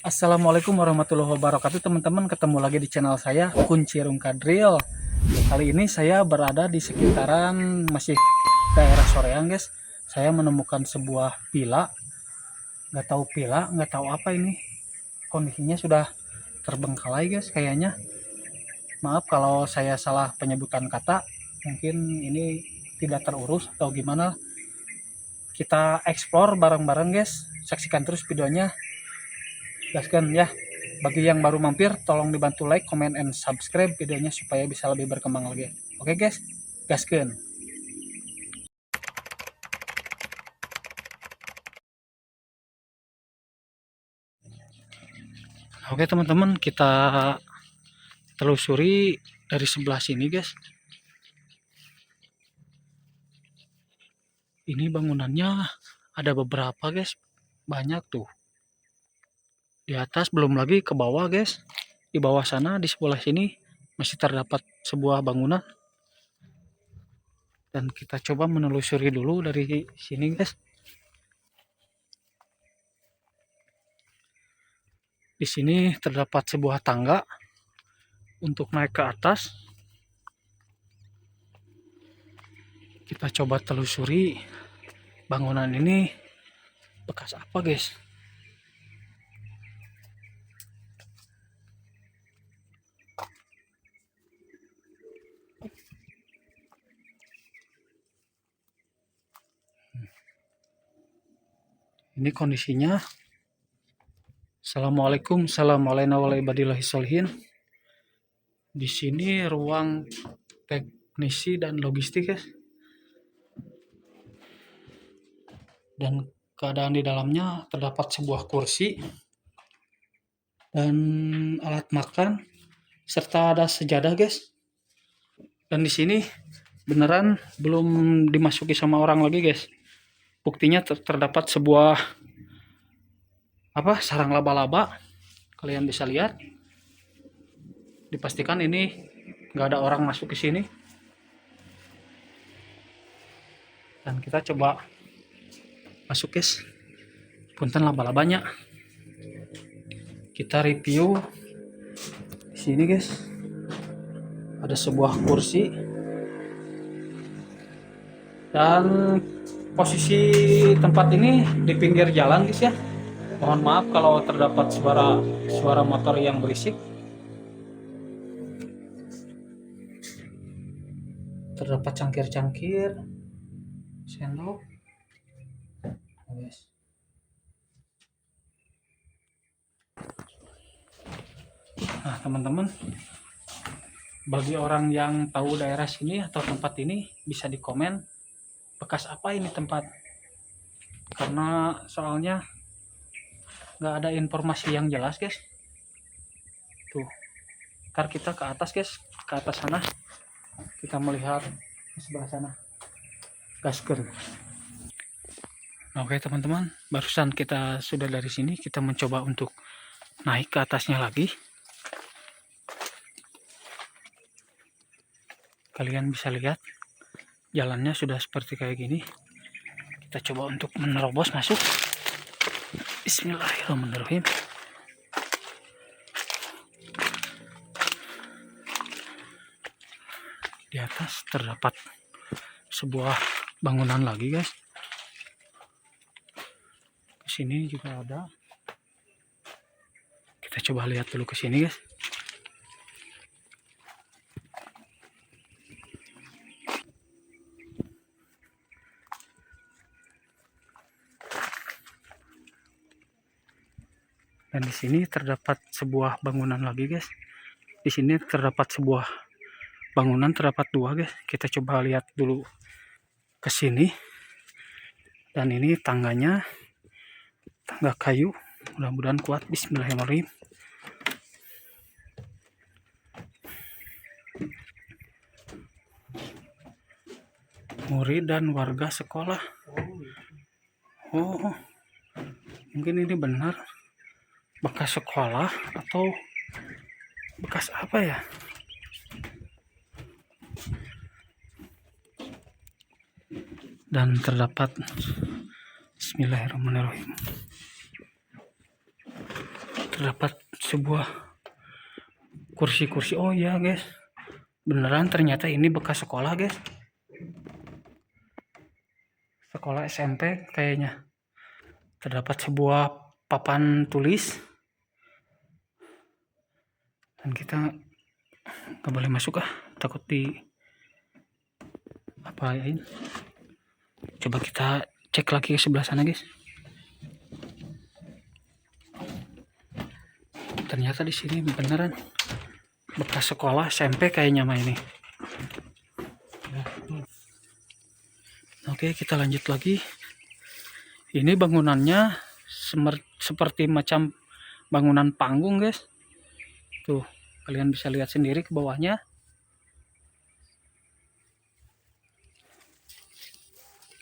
Assalamualaikum warahmatullahi wabarakatuh teman-teman, ketemu lagi di channel saya Kuncirung Kadril. Kali ini saya berada di sekitaran masih daerah Soreang guys. Saya menemukan sebuah villa, nggak tahu apa ini, kondisinya sudah terbengkalai guys kayaknya. Maaf kalau saya salah penyebutan kata, mungkin ini tidak terurus atau gimana. Kita explore bareng-bareng guys, saksikan terus videonya. Gaskan ya. Bagi yang baru mampir, tolong dibantu like, comment, and subscribe videonya supaya bisa lebih berkembang lagi. Oke guys, gaskan. Oke teman-teman, kita telusuri dari sebelah sini guys. Ini bangunannya ada beberapa guys, banyak tuh. Di atas belum lagi ke bawah guys. Di bawah sana di sebelah sini masih terdapat sebuah bangunan. Dan kita coba menelusuri dulu dari sini guys. Di sini terdapat sebuah tangga untuk naik ke atas. Kita coba telusuri bangunan ini bekas apa guys. Ini kondisinya. Assalamualaikum warahmatullahi wabarakatuh. Di sini ruang teknisi dan logistik guys. Dan keadaan di dalamnya terdapat sebuah kursi dan alat makan serta ada sejadah guys. Dan di sini beneran belum dimasuki sama orang lagi guys. Buktinya terdapat sebuah sarang laba-laba. Kalian bisa lihat. Dipastikan ini nggak ada orang masuk ke sini. Dan kita coba masuk guys. Punten laba-labanya. Kita review di sini guys. Ada sebuah kursi dan posisi tempat ini di pinggir jalan guys ya. Mohon maaf kalau terdapat suara motor yang berisik. Terdapat cangkir-cangkir, sendok. Guys. Nah teman-teman, bagi orang yang tahu daerah sini atau tempat ini bisa di komen bekas apa ini tempat, karena soalnya nggak ada informasi yang jelas guys. Tuh, ntar kita ke atas guys, ke atas sana kita melihat di sebelah sana. Gasken. Oke teman-teman, barusan kita sudah dari sini, kita mencoba untuk naik ke atasnya lagi. Kalian bisa lihat jalannya sudah seperti kayak gini. Kita coba untuk menerobos masuk. Bismillahirrahmanirrahim. Di atas terdapat sebuah bangunan lagi guys. Di sini juga ada. Kita coba lihat dulu ke sini guys. Dan di sini terdapat sebuah bangunan lagi, guys. Di sini terdapat sebuah bangunan, terdapat dua, guys. Kita coba lihat dulu ke sini. Dan ini tangganya, tangga kayu. Mudah-mudahan kuat. Bismillahirrahmanirrahim. Murid dan warga sekolah. Oh, mungkin ini benar bekas sekolah atau bekas apa ya? Dan terdapat, bismillahirrahmanirrahim, terdapat sebuah kursi-kursi. Oh ya, guys, beneran ternyata ini bekas sekolah, guys. Sekolah SMP kayaknya. Terdapat sebuah papan tulis. Dan kita nggak boleh masuk, takut di apain. Coba kita cek lagi ke sebelah sana, guys. Ternyata di sini beneran bekas sekolah SMP kayaknya mah ini. Oke, kita lanjut lagi. Ini bangunannya seperti macam bangunan panggung, guys. Tuh, kalian bisa lihat sendiri ke bawahnya.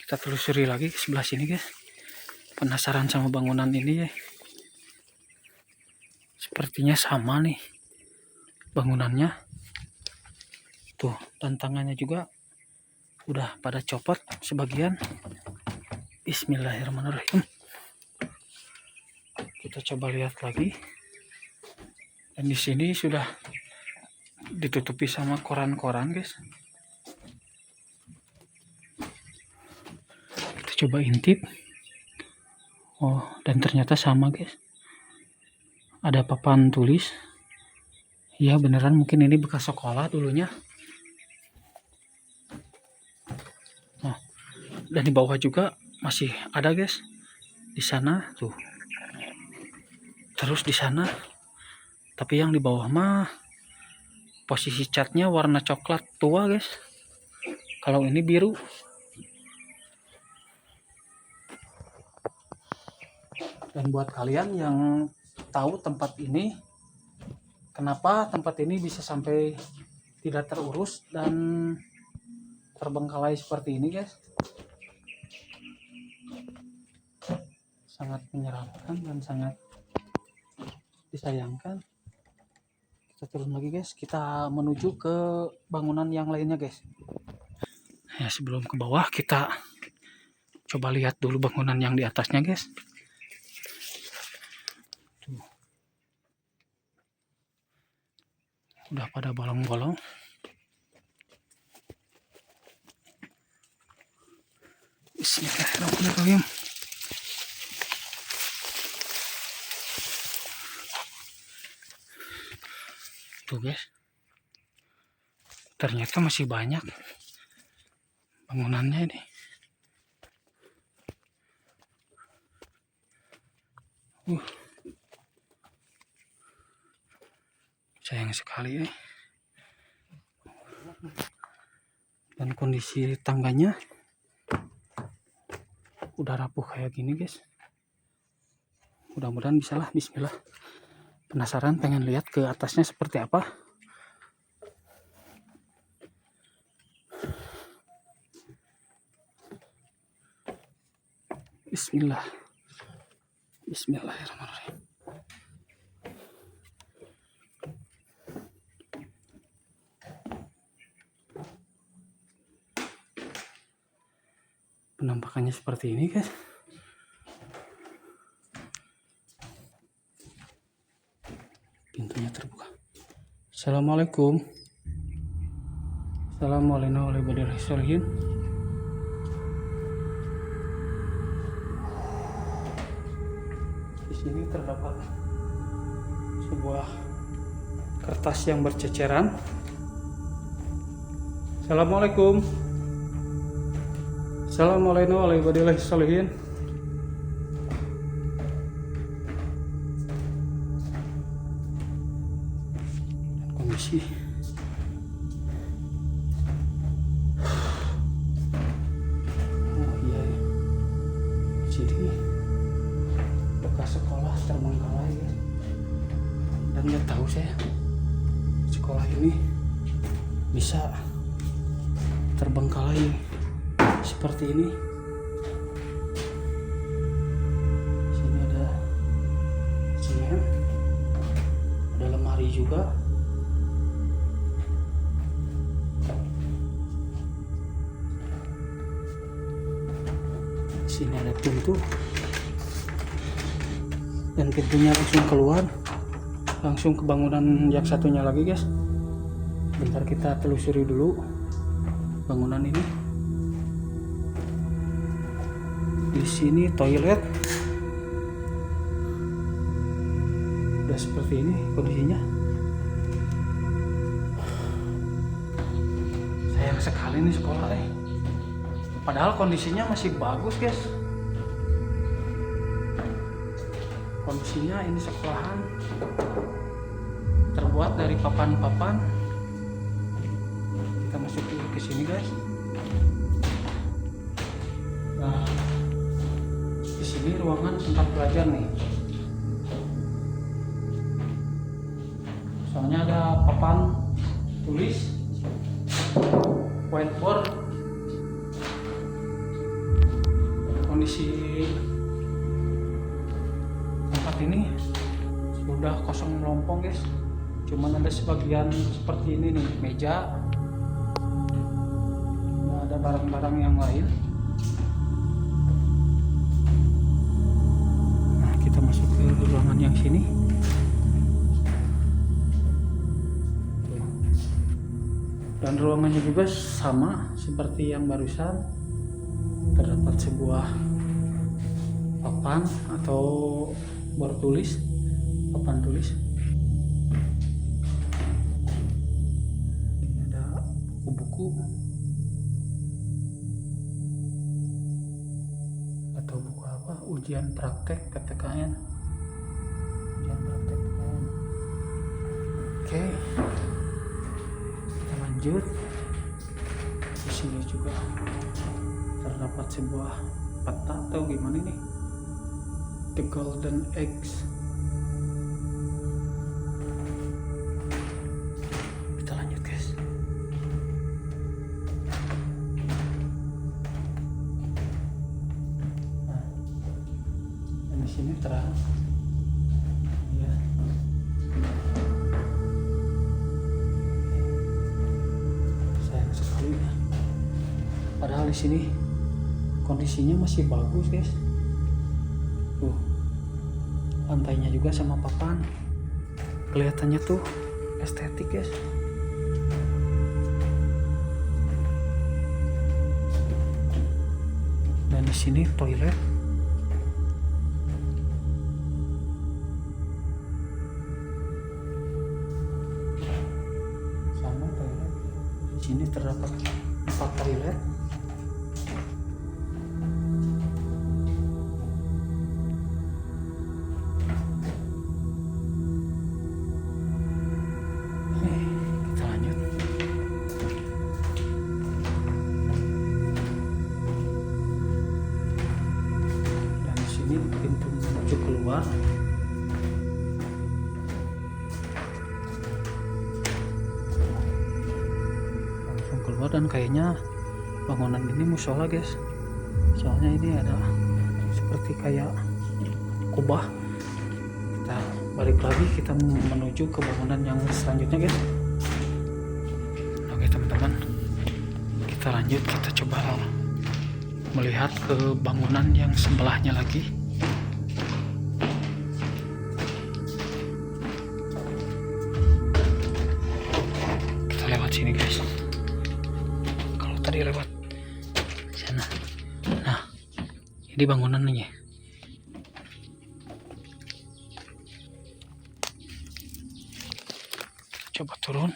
Kita telusuri lagi ke sebelah sini, guys. Penasaran sama bangunan ini ya. Sepertinya sama nih bangunannya. Tuh, dan tangannya juga udah pada copot sebagian. Bismillahirrahmanirrahim. Kita coba lihat lagi. Dan di sini sudah ditutupi sama koran-koran, guys. Kita coba intip. Oh, dan ternyata sama, guys. Ada papan tulis. Ya, beneran mungkin ini bekas sekolah dulunya. Nah, dan di bawah juga masih ada, guys. Di sana tuh. Terus di sana. Tapi yang di bawah mah posisi catnya warna coklat tua, guys. Kalau ini biru. Dan buat kalian yang tahu tempat ini, kenapa tempat ini bisa sampai tidak terurus dan terbengkalai seperti ini, guys, sangat menyeramkan dan sangat disayangkan. Kita turun lagi, guys. Kita menuju ke bangunan yang lainnya, guys. Ya, sebelum ke bawah kita coba lihat dulu bangunan yang di atasnya, guys. Tuh. Udah pada bolong-bolong. Bismillahirrahmanirrahim. Tuh, guys. Ternyata masih banyak bangunannya ini. Sayang sekali, Dan kondisi tangganya udah rapuh kayak gini, guys. Mudah-mudahan bisalah. Bismillah. Penasaran pengen lihat ke atasnya seperti apa. Bismillah. Bismillahirrahmanirrahim. Penampakannya seperti ini, guys. Pintunya terbuka. Assalamualaikum. Assalamualaikum warahmatullahi wabarakatuh. Di sini terdapat sebuah kertas yang berceceran. Assalamualaikum. Assalamualaikum warahmatullahi wabarakatuh. Permisi. Oh iya ya. Jadi bekas sekolah terbengkalai ya. Dan nggak tahu saya sekolah ini bisa terbengkalai seperti ini. Sini ada semen, ada lemari juga. Sini ada pintu, dan pintunya langsung keluar, langsung ke bangunan yang satunya lagi guys. Bentar kita telusuri dulu bangunan ini. Di sini toilet udah seperti ini kondisinya. Sayang sekali nih sekolah padahal kondisinya masih bagus guys. Kondisinya ini sekolahan terbuat dari papan-papan. Kita masuk ke sini guys. Nah, di sini ruangan tempat belajar nih. Soalnya ada papan tulis, whiteboard. Kondisi tempat ini sudah kosong melompong guys. Cuman ada sebagian seperti ini nih, meja. Nah, ada barang-barang yang lain. Nah, kita masuk ke ruangan yang sini. Dan ruangannya juga sama seperti yang barusan. Terdapat sebuah papan atau bor tulis, papan tulis. Ini ada buku-buku atau buku apa? Ujian praktek KTKN. Ujian praktek KTKN. Oke. Kita lanjut. Di sini juga terdapat sebuah peta atau gimana nih, The Golden Eggs. Kita lanjut guys. Nah, di sini terang ya. Sayang sekali ya. Padahal di sini kondisinya masih bagus guys. Tuh, lantainya juga sama papan, kelihatannya tuh estetik guys. Dan di sini toilet. Sama toilet. Di sini terdapat 4 toilet. Pintu menuju keluar. Langsung keluar, dan kayaknya bangunan ini musola guys. Soalnya ini ada seperti kayak kubah. Kita balik lagi, kita menuju ke bangunan yang selanjutnya guys. Oke teman-teman, kita lanjut, kita coba melihat ke bangunan yang sebelahnya lagi. Kita lewat sini guys. Kalau tadi lewat sana. Nah, ini bangunannya. Coba turun.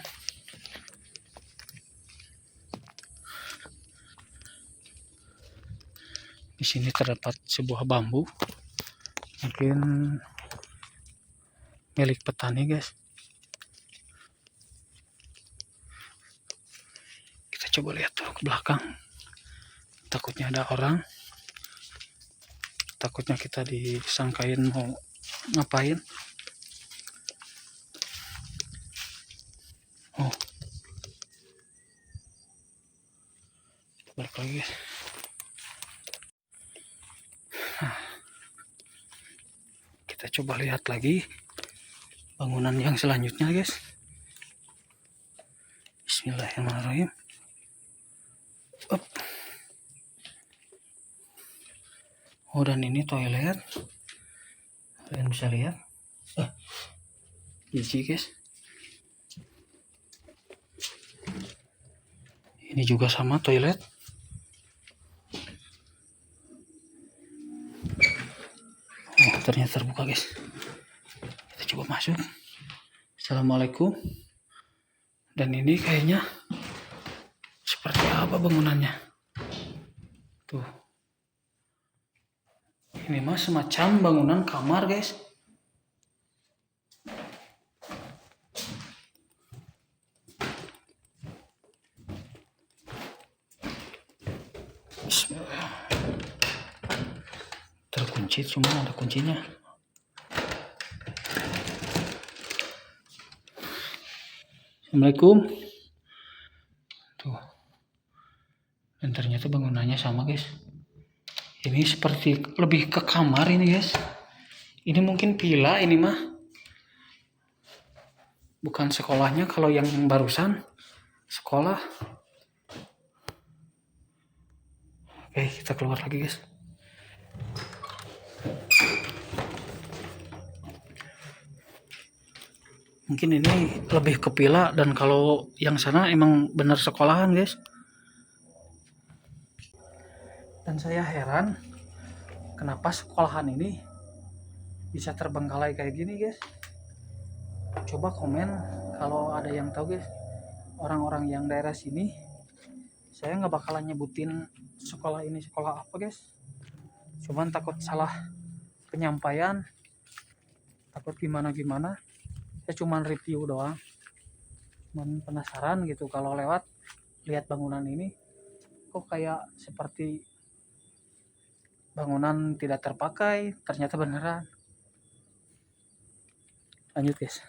Di sini terdapat sebuah bambu, mungkin milik petani guys. coba lihat tuh ke belakang. Takutnya ada orang. Takutnya kita disangkain mau ngapain. Oh, balik lagi guys. Nah, kita coba lihat lagi bangunan yang selanjutnya guys. Bismillahirrahmanirrahim. Up. Oh, dan ini toilet. Kalian bisa lihat. Biji guys. Ini juga sama toilet. Oh, ternyata terbuka guys. Kita coba masuk. Assalamualaikum. Dan ini kayaknya seperti apa bangunannya? Tuh. Ini mah semacam bangunan kamar guys. Terkunci, cuma ada kuncinya. Assalamualaikum. Tuh. Dan ternyata bangunannya sama guys. Ini seperti lebih ke kamar ini guys. Ini mungkin villa ini mah. Bukan sekolahnya, kalau yang barusan sekolah. Oke, kita keluar lagi guys. Mungkin ini lebih ke villa, dan kalau yang sana emang benar sekolahan guys. Dan saya heran kenapa sekolahan ini bisa terbengkalai kayak gini guys. Coba komen kalau ada yang tahu guys. Orang-orang yang daerah sini, saya nggak bakalan nyebutin sekolah ini sekolah apa guys. Cuman takut salah penyampaian, takut gimana-gimana. Saya cuman review doang. Cuman penasaran gitu kalau lewat lihat bangunan ini, kok kayak seperti bangunan tidak terpakai, ternyata beneran. Lanjut guys.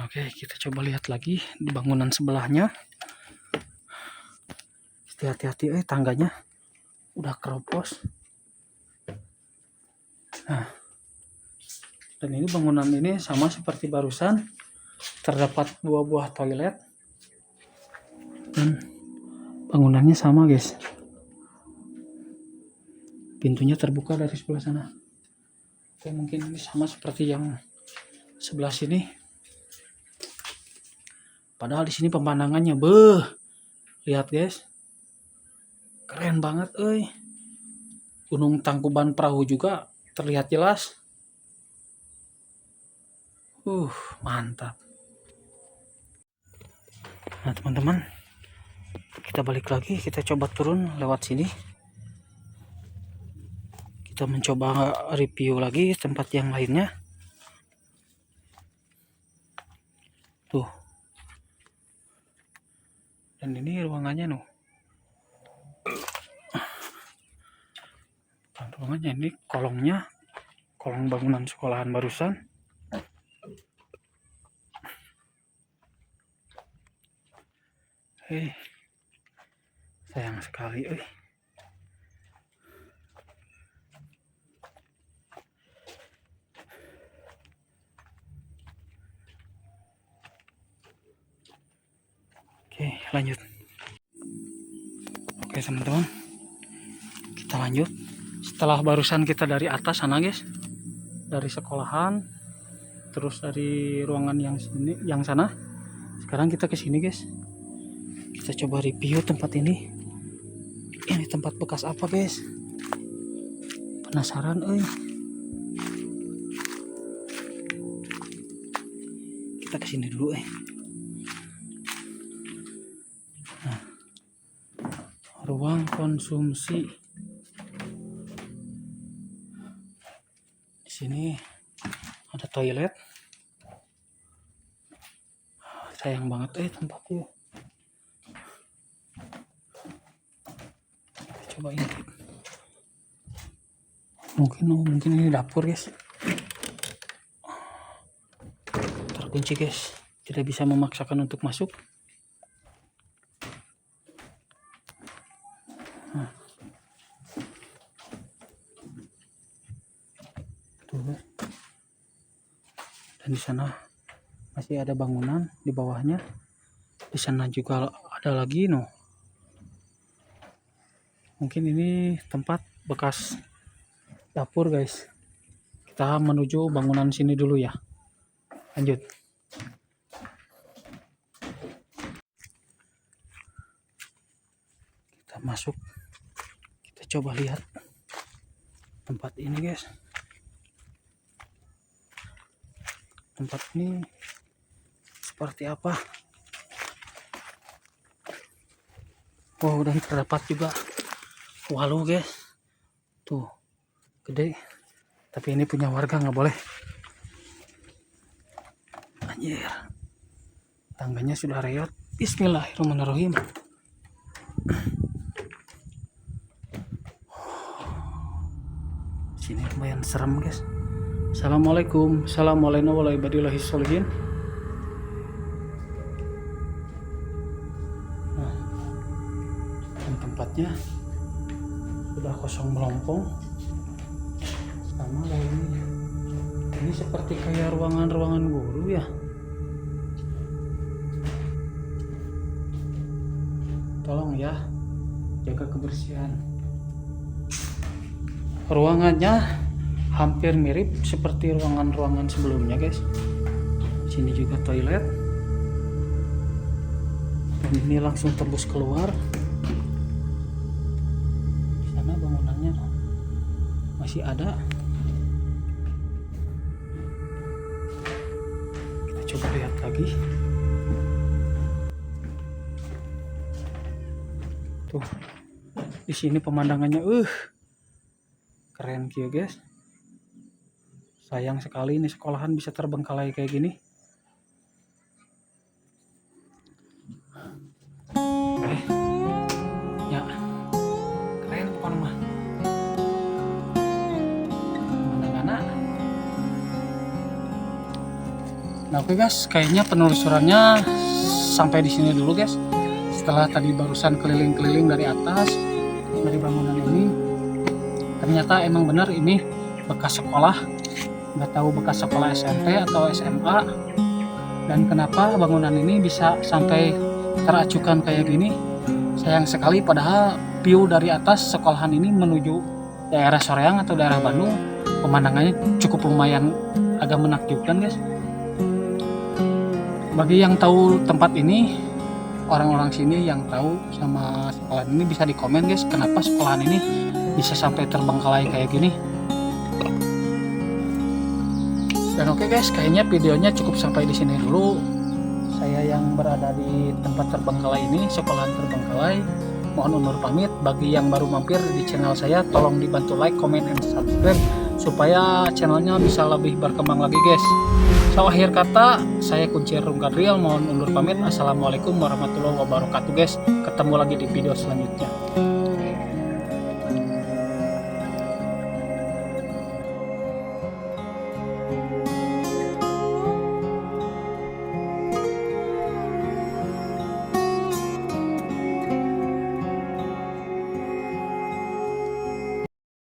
Oke, kita coba lihat lagi di bangunan sebelahnya. Hati-hati, tangganya udah keropos. Nah, dan ini bangunan ini sama seperti barusan, terdapat 2 buah toilet, dan bangunannya sama guys. Pintunya terbuka dari sebelah sana. Oke, mungkin ini sama seperti yang sebelah sini. Padahal di sini pemandangannya, lihat guys, keren banget, Gunung Tangkuban Perahu juga terlihat jelas. Mantap. Nah teman-teman, kita balik lagi, kita coba turun lewat sini. Kita mencoba review lagi tempat yang lainnya. Tuh. Dan ini ruangannya ruangannya ini kolongnya, kolong bangunan sekolahan barusan. Sayang sekali, Oke, lanjut. Oke teman-teman, kita lanjut. Setelah barusan kita dari atas sana guys, dari sekolahan, terus dari ruangan yang sini, yang sana, sekarang kita ke sini guys. Kita coba review tempat ini. Ini tempat bekas apa guys? Penasaran, Kita ke sini dulu, Nah, ruang konsumsi. Di sini ada toilet. Sayang banget tempatnya. coba intip. Mungkin ini dapur guys, terkunci guys, tidak bisa memaksakan untuk masuk. Tuh. Dan di sana masih ada bangunan di bawahnya. Di sana juga ada lagi Mungkin ini tempat bekas dapur guys. Kita menuju bangunan sini dulu ya. Lanjut. Kita masuk. Kita coba lihat tempat ini guys. Tempat ini seperti apa? Oh, dan terdapat juga walau guys. Tuh, gede. Tapi ini punya warga, nggak boleh. Anjir. Tangganya sudah reot. Bismillahirrahmanirrahim. Sini lumayan serem guys. Assalamualaikum. Assalamualaikum warahmatullahi wabarakatuh. Nah, dan tempatnya sudah kosong melompong. Sama kayak ini. Ini seperti kayak ruangan-ruangan guru ya. Tolong ya, jaga kebersihan. Ruangannya hampir mirip seperti ruangan-ruangan sebelumnya guys. Sini juga toilet. Dan ini langsung tembus keluar. Di sana bangunannya masih ada. Kita coba lihat lagi. Tuh. Di sini pemandangannya keren kia guys. Sayang sekali ini sekolahan bisa terbengkalai kayak gini. Ya, keren pokoknya mah. Mana-mana. Nah oke guys, kayaknya penelusurannya sampai di sini dulu guys. Setelah tadi barusan keliling-keliling dari atas, dari bangunan ini, ternyata emang benar ini bekas sekolah. Nggak tahu bekas sekolah SMP atau SMA. Dan kenapa bangunan ini bisa sampai teracukan kayak gini? Sayang sekali, padahal view dari atas sekolahan ini menuju daerah Soreang atau daerah Bandung, pemandangannya cukup lumayan agak menakjubkan guys. Bagi yang tahu tempat ini, orang-orang sini yang tahu sama sekolahan ini bisa di komen guys, kenapa sekolahan ini bisa sampai terbengkalai kayak gini. Dan oke guys, kayaknya videonya cukup sampai di sini dulu. Saya yang berada di tempat terbengkalai ini, sekolahan terbengkalai, mohon undur pamit. Bagi yang baru mampir di channel saya, tolong dibantu like, comment, and subscribe supaya channelnya bisa lebih berkembang lagi guys. So akhir kata, saya Kuncir Rungkadriel, mohon undur pamit. Assalamualaikum warahmatullahi wabarakatuh guys. Ketemu lagi di video selanjutnya.